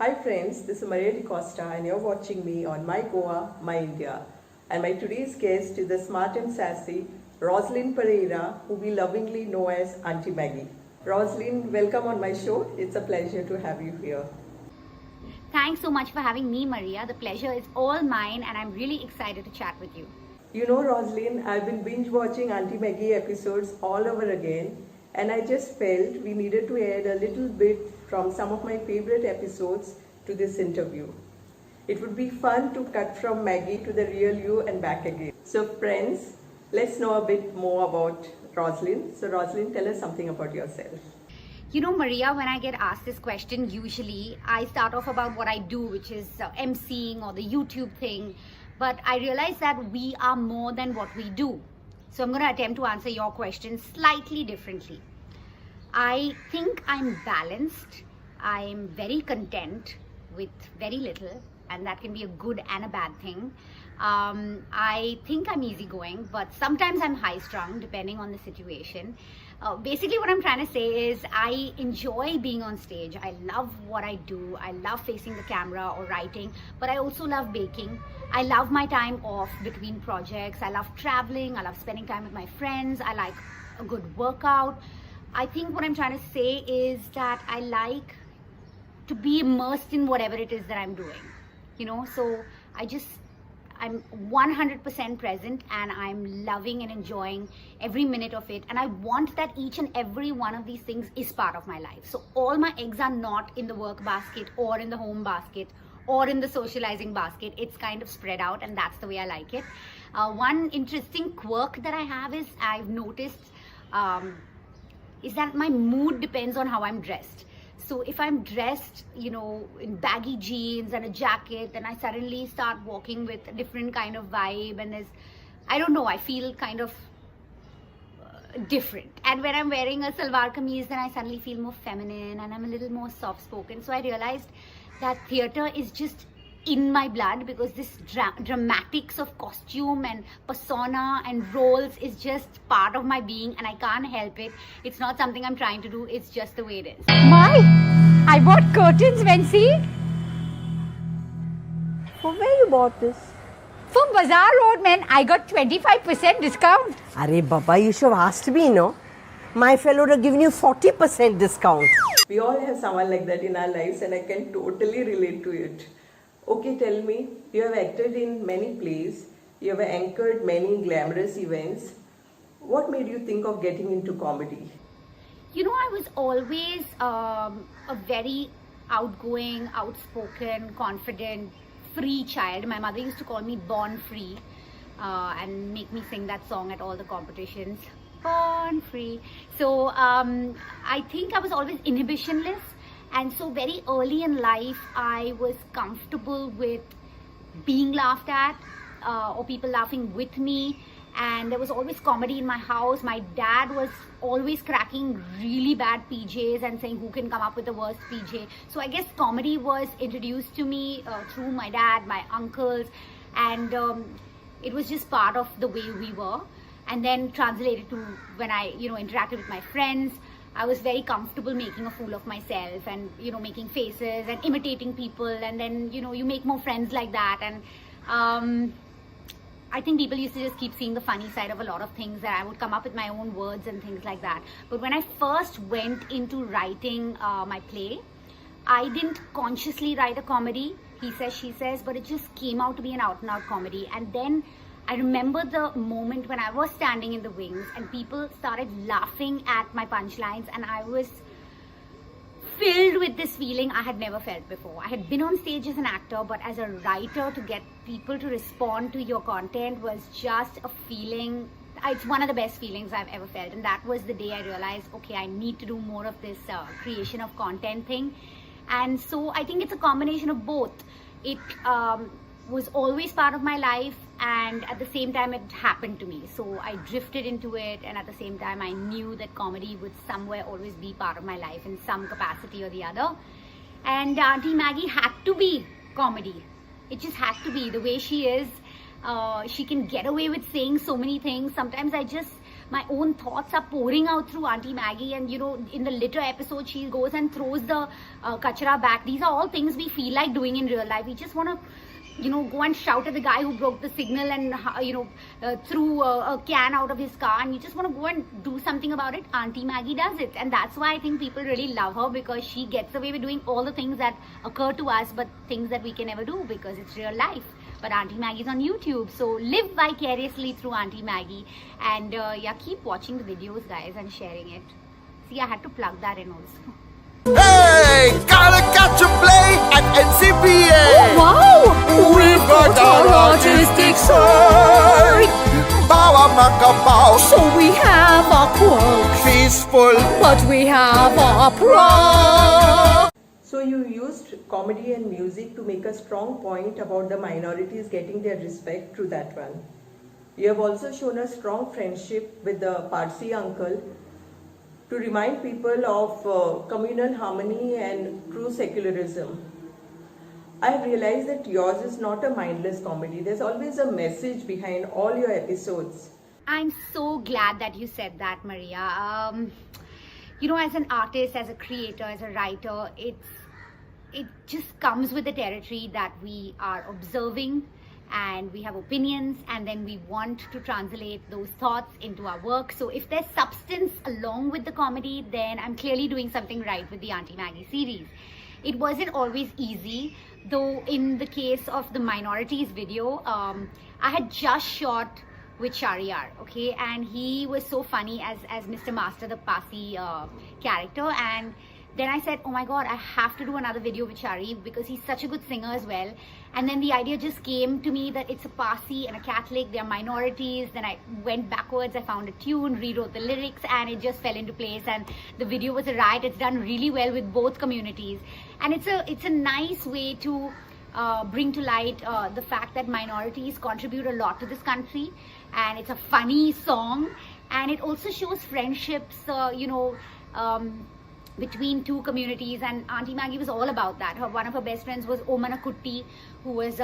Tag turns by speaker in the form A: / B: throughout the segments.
A: Hi friends, this is Maria D'Costa and you're watching me on My Goa, My India. And my today's guest is the smart and sassy Roslyn Pereira, who we lovingly know as Auntie Maggie. Roslyn, welcome on my show. It's a pleasure to have you here.
B: Thanks so much for having me, Maria. The pleasure is all mine and I'm really excited to chat with you.
A: You know, Roslyn, I've been binge watching Auntie Maggie episodes all over again, and I just felt we needed to add a little bit from some of my favorite episodes to this interview. It would be fun to cut from Maggie to the real you and back again. So, friends, let's know a bit more about Roslyn. So, Roslyn, tell us something about yourself.
B: You know, Maria, when I get asked this question, usually I start off about what I do, which is emceeing or the YouTube thing. But I realize that we are more than what we do. So I'm going to attempt to answer your question slightly differently. I think I'm balanced. I'm very content with very little, and that can be a good and a bad thing. I think I'm easygoing, but sometimes I'm high-strung depending on the situation. Basically what I'm trying to say is I enjoy being on stage. I love what I do. I love facing the camera or writing, but I also love baking. I love my time off between projects. I love traveling. I love spending time with my friends. I like a good workout. I think what I'm trying to say is that I like to be immersed in whatever it is that I'm doing, you know, so I'm 100% present and I'm loving and enjoying every minute of it, and I want that each and every one of these things is part of my life. So all my eggs are not in the work basket or in the home basket or in the socializing basket. It's kind of spread out, and that's the way I like it. One interesting quirk that I have is I've noticed is that my mood depends on how I'm dressed. So if I'm dressed, you know, in baggy jeans and a jacket, then I suddenly start walking with a different kind of vibe, and I don't know, I feel kind of different. And when I'm wearing a salwar kameez, then I suddenly feel more feminine and I'm a little more soft spoken. So I realized that theater is just in my blood, because this dramatics of costume and persona and roles is just part of my being, and I can't help it. It's not something I'm trying to do, it's just the way it is.
C: I bought curtains, Vency.
D: From where you bought this?
C: From Bazaar Road, man. I got 25% discount.
D: Arey Baba, you should have asked me, no? My fellow would have given you 40% discount.
A: We all have someone like that in our lives, and I can totally relate to it. Okay, tell me, you have acted in many plays, you have anchored many glamorous events. What made you think of getting into comedy?
B: You know, I was always a very outgoing, outspoken, confident, free child. My mother used to call me Born Free and make me sing that song at all the competitions. Born Free. So I think I was always inhibitionless. And so very early in life, I was comfortable with being laughed at or people laughing with me. And there was always comedy in my house. My dad was always cracking really bad PJs and saying who can come up with the worst PJ. So I guess comedy was introduced to me through my dad, my uncles, and it was just part of the way we were. And then translated to when I, interacted with my friends. I was very comfortable making a fool of myself and, making faces and imitating people. And then, you make more friends like that. And I think people used to just keep seeing the funny side of a lot of things, that I would come up with my own words and things like that. But when I first went into writing my play, I didn't consciously write a comedy, he says, she says, but it just came out to be an out and out comedy. And then I remember the moment when I was standing in the wings and people started laughing at my punchlines, and I was filled with this feeling I had never felt before. I had been on stage as an actor, but as a writer, to get people to respond to your content was just a feeling. It's one of the best feelings I've ever felt, and that was the day I realized, okay, I need to do more of this creation of content thing. And so I think it's a combination of both. It was always part of my life, and at the same time it happened to me, so I drifted into it, and at the same time I knew that comedy would somewhere always be part of my life in some capacity or the other. And Auntie Maggie had to be comedy. It just had to be. The way she is, she can get away with saying so many things. Sometimes my own thoughts are pouring out through Auntie Maggie. And in the litter episode, she goes and throws the kachra back. These are all things we feel like doing in real life. We just want to go and shout at the guy who broke the signal and threw a can out of his car, and you just want to go and do something about it. Auntie Maggie does it, and that's why I think people really love her, because she gets away with doing all the things that occur to us, but things that we can never do because it's real life. But Auntie Maggie's on YouTube, so live vicariously through Auntie Maggie. And keep watching the videos, guys, and sharing it. See, I had to plug that in also.
E: Hey, gotta catch a play at NCPA.
C: Wow!
E: We've got our artistic side. Bawa Macabao.
C: So we have our quirks,
E: Peaceful.
C: but we have our pride.
A: So you used comedy and music to make a strong point about the minorities getting their respect through that one. You have also shown a strong friendship with the Parsi uncle to remind people of communal harmony and true secularism. I have realized that yours is not a mindless comedy. There's always a message behind all your episodes.
B: I'm so glad that you said that, Maria. As an artist, as a creator, as a writer, it just comes with the territory that we are observing, and we have opinions, and then we want to translate those thoughts into our work. So if there's substance along with the comedy, then I'm clearly doing something right with the Auntie Maggie series. It wasn't always easy, though. In the case of the minorities video, I had just shot with Shahryar, okay, and he was so funny as Mr. Master, the Parsi character. And then I said, oh my god, I have to do another video with Shari, because he's such a good singer as well. And then the idea just came to me that it's a Parsi and a Catholic, they're minorities. Then I went backwards, I found a tune, rewrote the lyrics, and it just fell into place. And the video was a riot. It's done really well with both communities, and it's a nice way to bring to light the fact that minorities contribute a lot to this country. And it's a funny song, and it also shows friendships, between two communities. And Auntie Maggie was all about that. One of her best friends was Omana Kutti, who was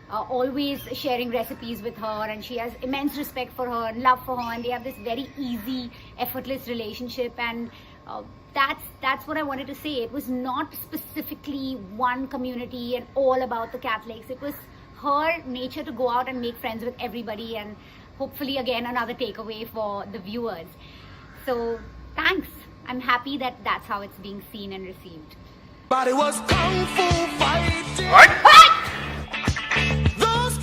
B: always sharing recipes with her, and she has immense respect for her and love for her, and they have this very easy, effortless relationship. And that's what I wanted to say. It was not specifically one community and all about the Catholics. It was her nature to go out and make friends with everybody, and hopefully again another takeaway for the viewers. So thanks. I'm happy that that's how it's being seen and received.
E: But it was kung fu fighting. Those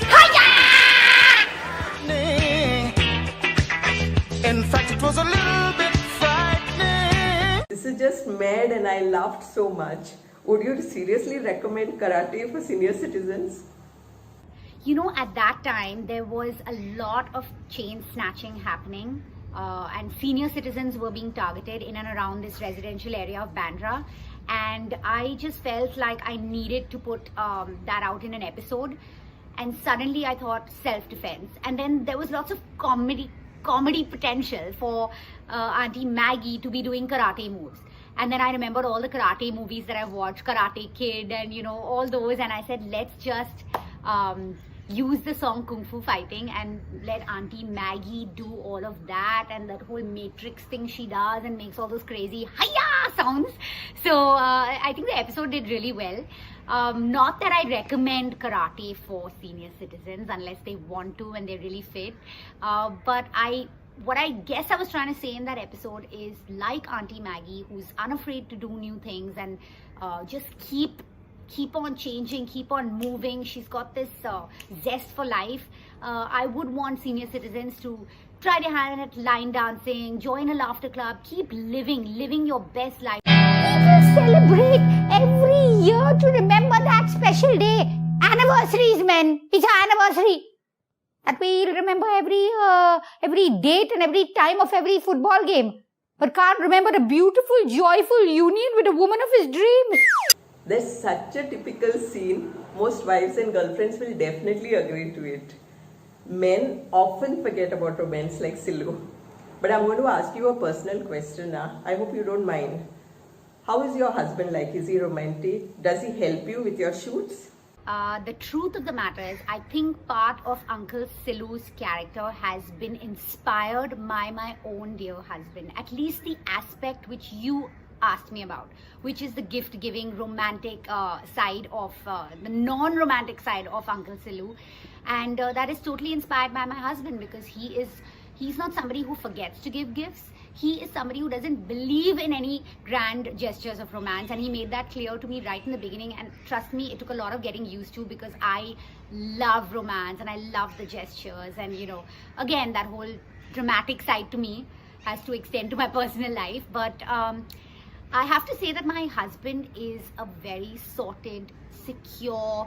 E: in fact, it was a little bit frightening.
A: This is just mad, and I laughed so much. Would you seriously recommend karate for senior citizens?
B: At that time, there was a lot of chain snatching happening, and senior citizens were being targeted in and around this residential area of Bandra. And I just felt like I needed to put that out in an episode. And suddenly I thought self-defense. And then there was lots of comedy potential for Auntie Maggie to be doing karate moves. And then I remembered all the karate movies that I've watched, Karate Kid and all those. And I said, let's just use the song Kung Fu Fighting and let Auntie Maggie do all of that, and that whole Matrix thing she does and makes all those crazy hiya sounds. So I think the episode did really well. Not that I recommend karate for senior citizens unless they want to and they really fit, but what I guess I was trying to say in that episode is, like Auntie Maggie, who's unafraid to do new things and just keep on changing, keep on moving. She's got this zest for life. I would want senior citizens to try their hand at line dancing, join a laughter club, keep living your best life.
C: People celebrate every year to remember that special day. Anniversaries, men. It's our anniversary. That we remember every date and every time of every football game. But can't remember the beautiful, joyful union with a woman of his dreams.
A: There's such a typical scene. Most wives and girlfriends will definitely agree to it. Men often forget about romance like Silu. But I'm going to ask you a personal question now. I hope you don't mind. How is your husband like? Is he romantic? Does he help you with your shoots?
B: The truth of the matter is, I think part of Uncle Silu's character has been inspired by my own dear husband. At least the aspect which you asked me about, which is the gift-giving, romantic side of the non-romantic side of Uncle Silu, and that is totally inspired by my husband, because he's not somebody who forgets to give gifts. He is somebody who doesn't believe in any grand gestures of romance, and he made that clear to me right in the beginning. And trust me, it took a lot of getting used to, because I love romance and I love the gestures, and again, that whole dramatic side to me has to extend to my personal life. But I have to say that my husband is a very sorted, secure,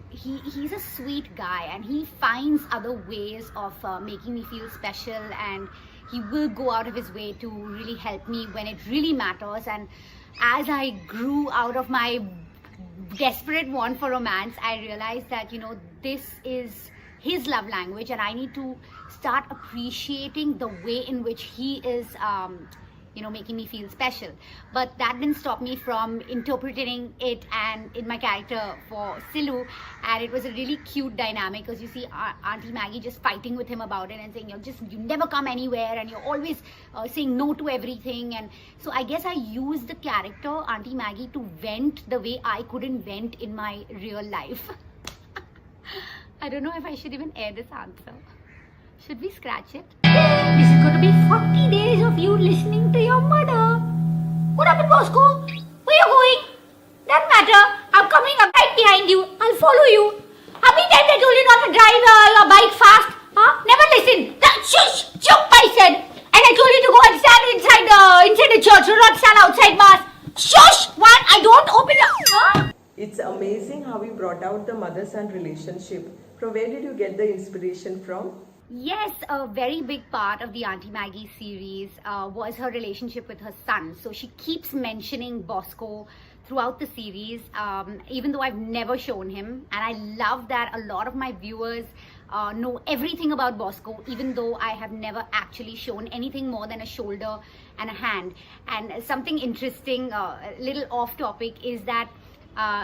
B: he's a sweet guy, and he finds other ways of making me feel special, and he will go out of his way to really help me when it really matters. And as I grew out of my desperate want for romance, I realized that this is his love language, and I need to start appreciating the way in which he is making me feel special. But that didn't stop me from interpreting it and in my character for Silu. And it was a really cute dynamic, because you see Auntie Maggie just fighting with him about it and saying, you never come anywhere, and you're always saying no to everything. And so I guess I used the character Auntie Maggie to vent the way I couldn't vent in my real life. I don't know if I should even air this answer. Should we scratch it?
C: This is going to be 40 days of you listening to your mother. What happened, Bosco? Where you going? Doesn't matter. I'm coming up right behind you. I'll follow you. How many times I told you not to drive your bike fast? Huh? Never listen. Shush! Jump, I said. And I told you to go and stand inside the church, not stand outside mass. Shush! One, I don't open up. Huh?
A: It's amazing how we brought out the mother-son relationship. From where did you get the inspiration from?
B: Yes, a very big part of the Auntie Maggie series was her relationship with her son. So she keeps mentioning Bosco throughout the series, even though I've never shown him. And I love that a lot of my viewers know everything about Bosco, even though I have never actually shown anything more than a shoulder and a hand. And something interesting, a little off topic, is that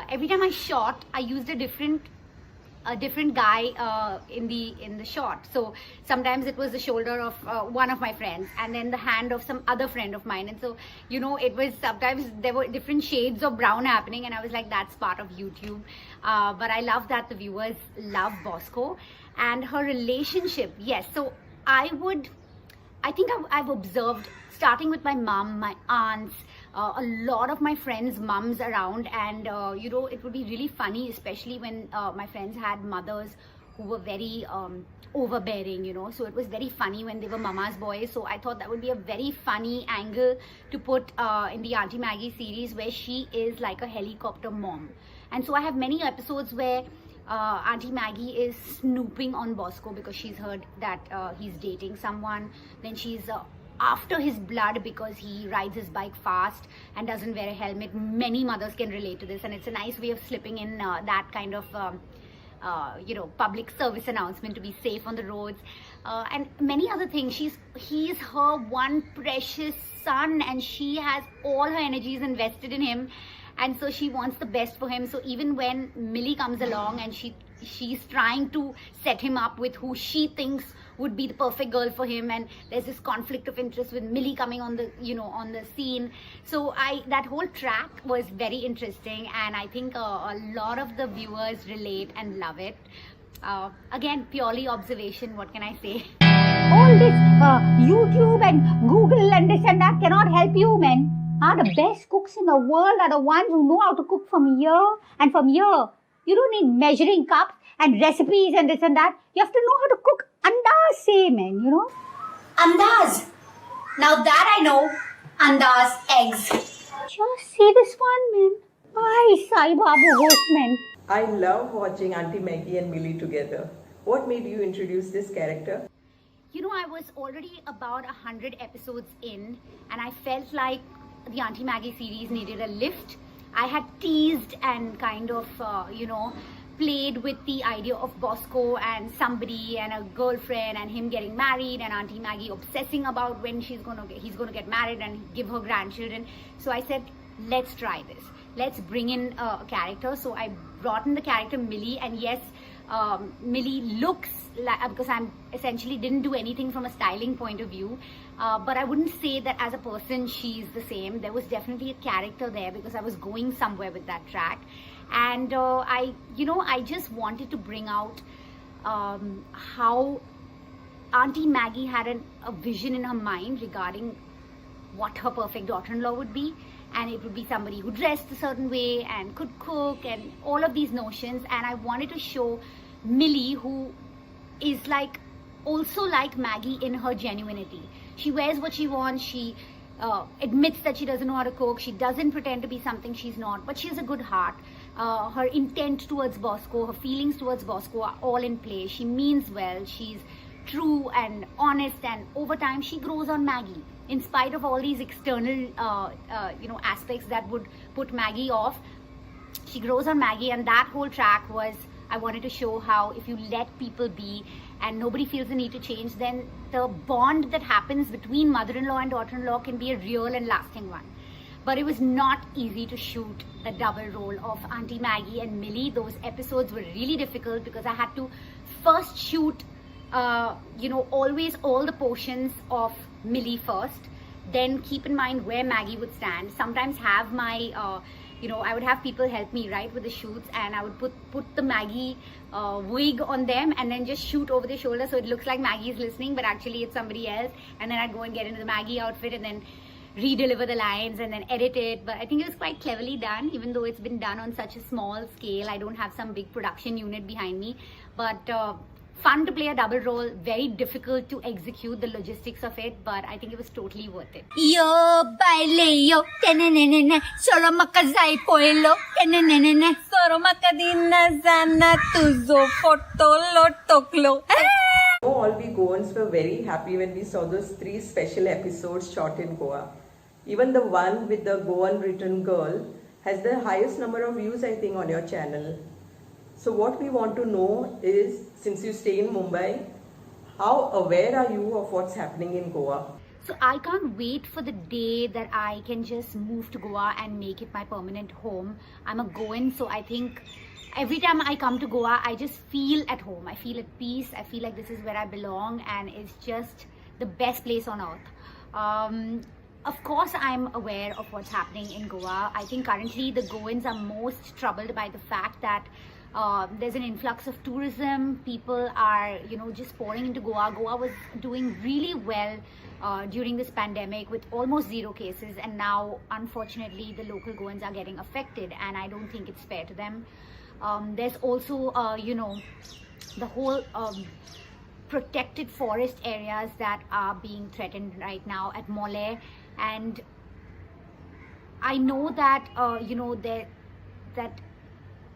B: every time I shot, I used a different guy in the shot. So sometimes it was the shoulder of one of my friends, and then the hand of some other friend of mine. And so it was, sometimes there were different shades of brown happening, and I was like, that's part of YouTube. But I love that the viewers love Bosco and her relationship. Yes, so I think I've observed, starting with my mom, my aunts, a lot of my friends' mums around, and it would be really funny, especially when my friends had mothers who were very overbearing, so it was very funny when they were mama's boys. So I thought that would be a very funny angle to put in the Auntie Maggie series, where she is like a helicopter mom. And so I have many episodes where Auntie Maggie is snooping on Bosco because she's heard that he's dating someone. Then she's after his blood because he rides his bike fast and doesn't wear a helmet. Many mothers can relate to this, and it's a nice way of slipping in that kind of public service announcement to be safe on the roads, and many other things. He's her one precious son, and she has all her energies invested in him, and so she wants the best for him. So even when Millie comes along and she's trying to set him up with who she thinks would be the perfect girl for him, and there's this conflict of interest with Millie coming on the on the scene. So that whole track was very interesting, and I think a lot of the viewers relate and love it. Again, purely observation, what can I say?
C: All this YouTube and Google and this and that cannot help you, man. The best cooks in the world are the ones who know how to cook from here and from here. You don't need measuring cups and recipes and this and that. You have to know how to cook andaz say, man,
B: Andaz. Now that I know, andaz eggs.
C: Just see this one, man. Bye, Sai Babu host, man.
A: I love watching Auntie Maggie and Millie together. What made you introduce this character?
B: I was already about 100 episodes in, and I felt like the Auntie Maggie series needed a lift. I had teased and kind of, played with the idea of Bosco and somebody and a girlfriend and him getting married, and Auntie Maggie obsessing about when he's going to get married and give her grandchildren. So I said, let's try this. Let's bring in a character. So I brought in the character Millie, and yes, Millie looks like, because I'm essentially didn't do anything from a styling point of view, but I wouldn't say that as a person she's the same. There was definitely a character there because I was going somewhere with that track, and I just wanted to bring out how Auntie Maggie had a vision in her mind regarding what her perfect daughter-in-law would be, and it would be somebody who dressed a certain way and could cook and all of these notions. And I wanted to show Millie, who is also like Maggie in her genuinity. She wears what she wants, she admits that she doesn't know how to cook, she doesn't pretend to be something she's not, but she has a good heart. Her intent towards Bosco, her feelings towards Bosco are all in place. She means well, she's true and honest, and over time she grows on Maggie in spite of all these external aspects that would put Maggie off. She grows on Maggie, and that whole track was, I wanted to show how if you let people be and nobody feels the need to change, then the bond that happens between mother-in-law and daughter-in-law can be a real and lasting one. But it was not easy to shoot the double role of Auntie Maggie and Millie. Those episodes were really difficult because I had to first shoot always all the portions of Millie first, then keep in mind where Maggie would stand. Sometimes have my I would have people help me right with the shoots, and I would put the Maggie wig on them and then just shoot over the shoulder so it looks like Maggie is listening, but actually it's somebody else. And then I'd go and get into the Maggie outfit and then re-deliver the lines and then edit it. But I think it was quite cleverly done, even though it's been done on such a small scale. I don't have some big production unit behind me, but fun to play a double role, very difficult to execute the logistics of it, but I think it was totally worth it.
C: Yo baile yo, tenenene, solo makazai poelo, tenenene, solo makadina zana tuzo fotolo toklo.
A: All we Goans were very happy when we saw those 3 special episodes shot in Goa. Even the one with the Goan written girl has the highest number of views, I think, on your channel. So what we want to know is, since you stay in Mumbai, how aware are you of what's happening in Goa?
B: So I can't wait for the day that I can just move to Goa and make it my permanent home. I'm a Goan, so I think every time I come to Goa, I just feel at home. I feel at peace. I feel like this is where I belong, and it's just the best place on earth. Of course, I'm aware of what's happening in Goa. I think currently the Goans are most troubled by the fact that there's an influx of tourism. People are, just pouring into Goa. Goa was doing really well during this pandemic with almost 0 cases, and now, unfortunately, the local Goans are getting affected, and I don't think it's fair to them. There's also, the whole protected forest areas that are being threatened right now at Mole, and I know that, that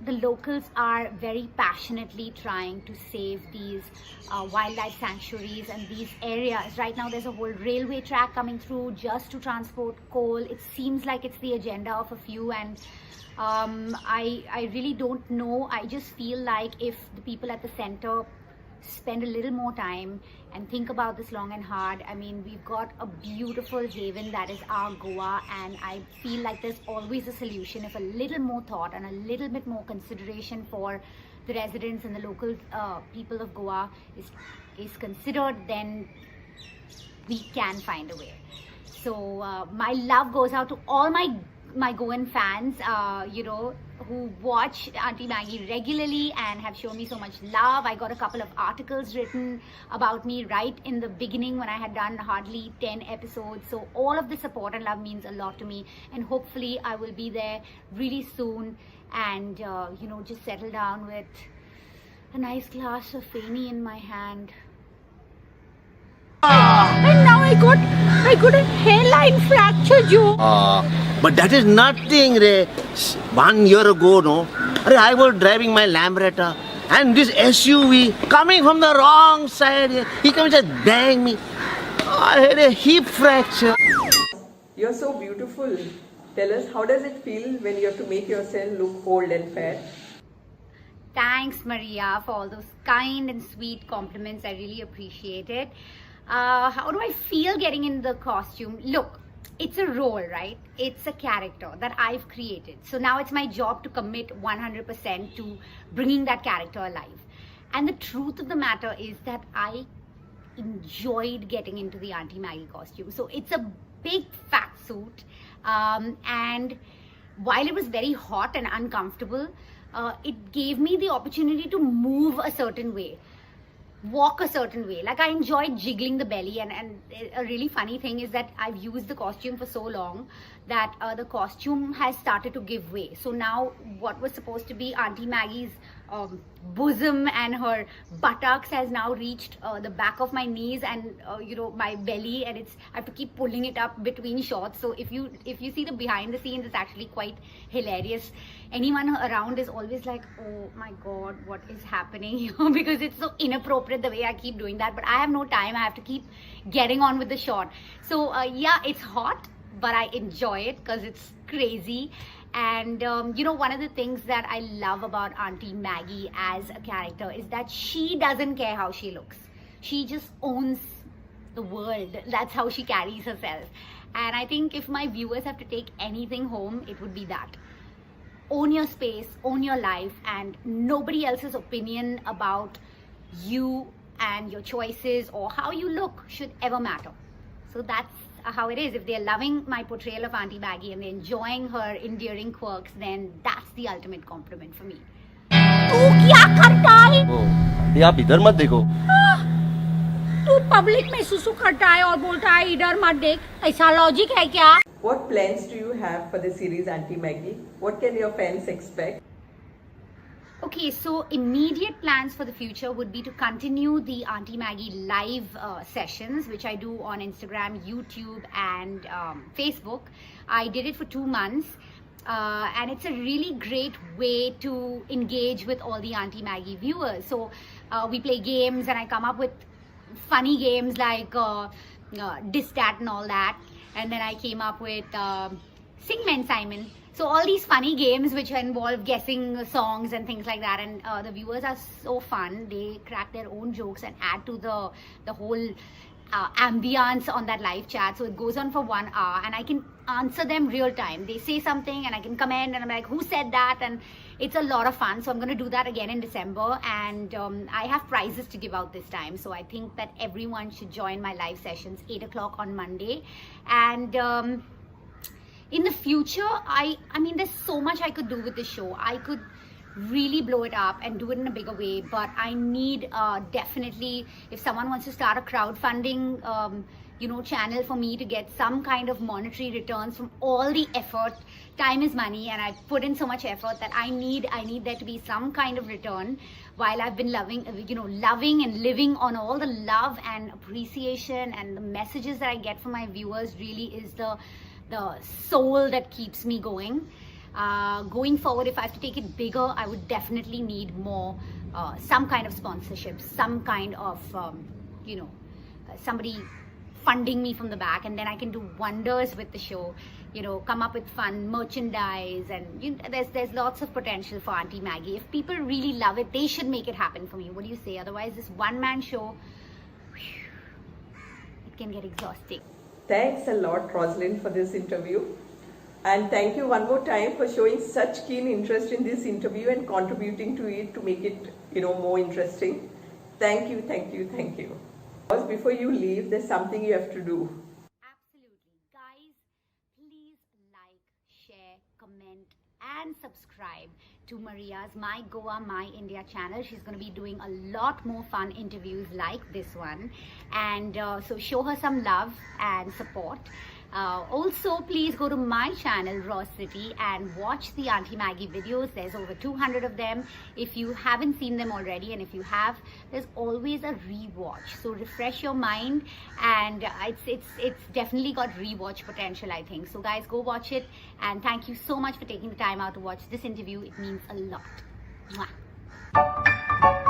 B: the locals are very passionately trying to save these wildlife sanctuaries and these areas. Right now there's a whole railway track coming through just to transport coal. It seems like it's the agenda of a few, and I really don't know. I just feel like if the people at the center spend a little more time and think about this long and hard. I mean, we've got a beautiful haven that is our Goa, and I feel like there's always a solution if a little more thought and a little bit more consideration for the residents and the local people of Goa is considered, then we can find a way. So my love goes out to all my Goan fans, who watch Auntie Maggie regularly and have shown me so much love. I got a couple of articles written about me right in the beginning when I had done hardly 10 episodes. So all of the support and love means a lot to me, and hopefully I will be there really soon and just settle down with a nice glass of Fanny in my hand.
C: And now I got a hairline fracture, Joe.
F: But that is nothing, Ray. 1 year ago, no, I was driving my Lambretta, and this SUV coming from the wrong side, he comes and bang me. I had a hip fracture.
A: You're so beautiful. Tell us, how does it feel when you have to make yourself look old and fat?
B: Thanks, Maria, for all those kind and sweet compliments. I really appreciate it. How do I feel getting in the costume? Look, it's a role, right? It's a character that I've created. So now it's my job to commit 100% to bringing that character alive. And the truth of the matter is that I enjoyed getting into the Auntie Maggie costume. So it's a big fat suit, and while it was very hot and uncomfortable, it gave me the opportunity to move a certain way, walk a certain way. Like I enjoyed jiggling the belly, and a really funny thing is that I've used the costume for so long that the costume has started to give way. So now what was supposed to be Auntie Maggie's bosom and her buttocks has now reached the back of my knees and my belly, and I have to keep pulling it up between shots. So if you see the behind the scenes, it's actually quite hilarious. Anyone around is always like, oh my god, what is happening here? Because it's so inappropriate the way I keep doing that, but I have no time. I have to keep getting on with the shot. So yeah, it's hot, but I enjoy it because it's crazy. And one of the things that I love about Auntie Maggie as a character is that she doesn't care how she looks. She just owns the world. That's how she carries herself. And I think if my viewers have to take anything home, it would be that. Own your space, own your life, and nobody else's opinion about you and your choices or how you look should ever matter. So that's how it is. If they're loving my portrayal of Auntie Maggie and they're enjoying her endearing quirks, then that's the ultimate compliment for me.
C: तू क्या करता है?
G: Aunty आप इधर मत देखो.
C: तू public में सुसु करता है और बोलता है इधर मत देख. ऐसा लॉजिक है क्या?
A: What plans do you have for the series Auntie Maggie? What can your fans expect?
B: Okay, so immediate plans for the future would be to continue the Auntie Maggie live sessions, which I do on Instagram, YouTube, and Facebook. I did it for 2 months, and it's a really great way to engage with all the Auntie Maggie viewers. So we play games, and I come up with funny games like Distat and all that. And then I came up with Sing Men Simon. So all these funny games which involve guessing songs and things like that, and the viewers are so fun. They crack their own jokes and add to the whole ambience on that live chat. So it goes on for 1 hour, and I can answer them real time. They say something and I can comment, and I'm like, who said that? And it's a lot of fun. So I'm going to do that again in December, and I have prizes to give out this time. So I think that everyone should join my live sessions 8 o'clock on Monday. And in the future, I mean, there's so much I could do with this show. I could really blow it up and do it in a bigger way, but I need definitely, if someone wants to start a crowdfunding channel for me to get some kind of monetary returns from all the effort. Time is money, and I put in so much effort that I need there to be some kind of return. While I've been loving and living on all the love and appreciation and the messages that I get from my viewers, really is the soul that keeps me going. Going forward, if I have to take it bigger, I would definitely need more, some kind of sponsorship, some kind of, somebody funding me from the back, and then I can do wonders with the show. Come up with fun merchandise, and there's lots of potential for Auntie Maggie. If people really love it, they should make it happen for me. What do you say? Otherwise, this one-man show, it can get exhausting.
A: Thanks a lot, Rosalind, for this interview. And thank you one more time for showing such keen interest in this interview and contributing to it to make it, more interesting. Thank you, thank you, thank you. Before you leave, there's something you have to do.
B: Absolutely. Guys, please like, share, comment, and subscribe to Maria's My Goa, My India channel. She's going to be doing a lot more fun interviews like this one. And so show her some love and support. Also, please go to my channel, Raw City, and watch the Auntie Maggie videos. There's over 200 of them. If you haven't seen them already, and if you have, there's always a rewatch. So refresh your mind, and it's definitely got rewatch potential, I think. So guys, go watch it, and thank you so much for taking the time out to watch this interview. It means a lot. Mwah.